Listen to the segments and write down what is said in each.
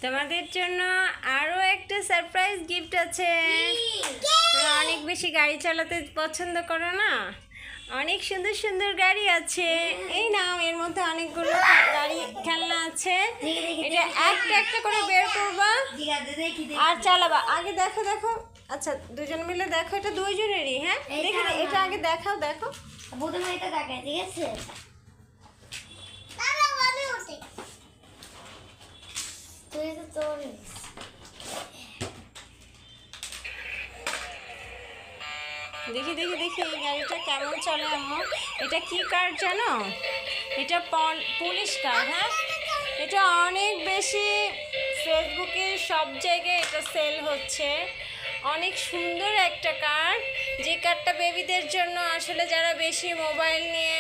তোমাদের জন্য আরো একটা সারপ্রাইজ গিফট আছে। তোমরা অনেক বেশি গাড়ি চালাতে পছন্দ করো না? অনেক সুন্দর সুন্দর গাড়ি আছে। এই নাও, এর মধ্যে অনেকগুলো গাড়ি খেলনা আছে। এটা একটা একটা করে বের করবা আর চালাবা। আগে দেখো দেখো, আচ্ছা দুজন মিলে দেখো, এটা দুইজনেরই। হ্যাঁ দেখি, এটা আগে দেখাও। দেখো প্রথমে এটা দেখাই, ঠিক আছে? দেখি দেখি দেখি এই গাড়িটা কেমন চলে আম্মু। এটা কি কার জানো? এটা পুলিশ কার। হ্যাঁ, এটা অনেক বেশি ফেসবুকে সব জায়গায় এটা সেল হচ্ছে। অনেক সুন্দর একটা কার, যে কারটা বেবিদের জন্য আসলে যারা বেশি মোবাইল নিয়ে,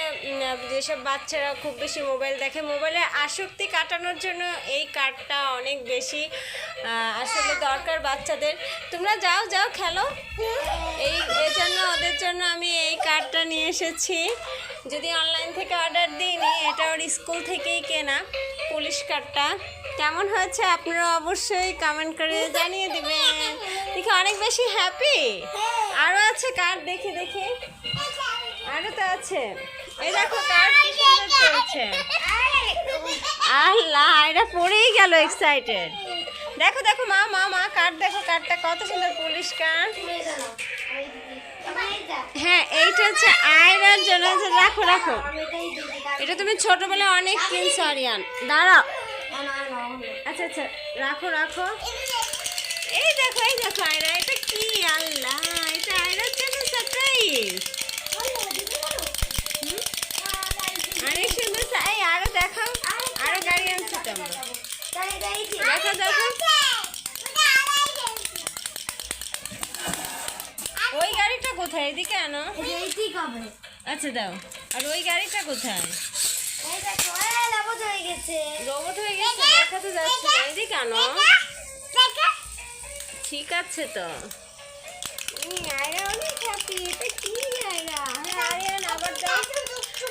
যেসব বাচ্চারা খুব বেশি মোবাইল দেখে, মোবাইলের আসক্তি কাটানোর জন্য এই কারটা অনেক বেশি আসলে দরকার বাচ্চাদের। তোমরা যাও যাও খেলো। এই জন্য ওদের জন্য আমি এই কারটা নিয়ে এসেছি। যদি অনলাইন থেকে অর্ডার দিইনি, এটা ওর স্কুল থেকেই কেনা পুলিশ কারটা। কেমন হয়েছে আপনারা অবশ্যই কমেন্ট করে জানিয়ে দিবেন। দেখি অনেক বেশি হ্যাপি। আরও আছে কার, দেখি দেখি আরও তো আছে। এই দেখো কার কি সুন্দর চলছে। আল্লাহ, এটা পড়েই গেল এক্সাইটেড। দেখো দেখো মা মা মা কার দেখো, কারটা কত সুন্দর পুলিশ কার। হ্যাঁ, এইটা হচ্ছে আয়রার জন্য। রাখো রাখো, এটা তুমি ছোটবেলায় অনেক কিনছো আরিয়ান। দাঁড়াও, আচ্ছা আচ্ছা রাখো রাখো। এই দেখো আয়রা, এটা কি? আল্লাহ, এটা আয়রার জন্য সারপ্রাইজ। অনেক সুন্দর। এই আরো দেখাও, আরো গাড়ি আনছো তো। দেখো দেখো, ওই গাড়িটা কোথায়? এদিকে আনো। আচ্ছা দাও। আর ওই গাড়িটা কোথায়? রোবট হয়ে গেছে, দেখা তো যাচ্ছে না। এদিকে আনো। ঠিক আছে তো। আয়রা অনেক হ্যাপি। এটা কি আয়রা? আরিয়ান আবার দাও।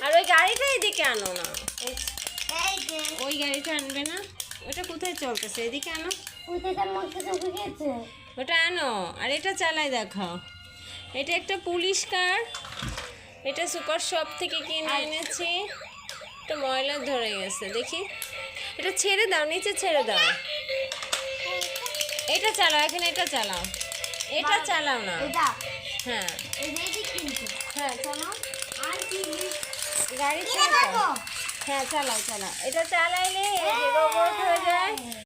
আর ওই গাড়িটা এদিকে আনো না। ওই গাড়িটা আনবে না? ওটা কোথায় চলতেছে? এদিকে আনো। ওটা আনো আর এটা চালাই দেখাও। এটা একটা পুলিশ কার। এটা সুপার শপ থেকে কিনে এনেছি। এটা ময়লা ধরে গেছে, দেখি। এটা ছেড়ে দাও, নিচে ছেড়ে দাও। এটা চালাও, এখানে এটা চালাও। এটা চালাও না। হ্যাঁ হ্যাঁ চালাও। গাড়ি চালাও। হ্যাঁ চালাও চালাও। এটা চালাইলে রোবট হয়ে যায়।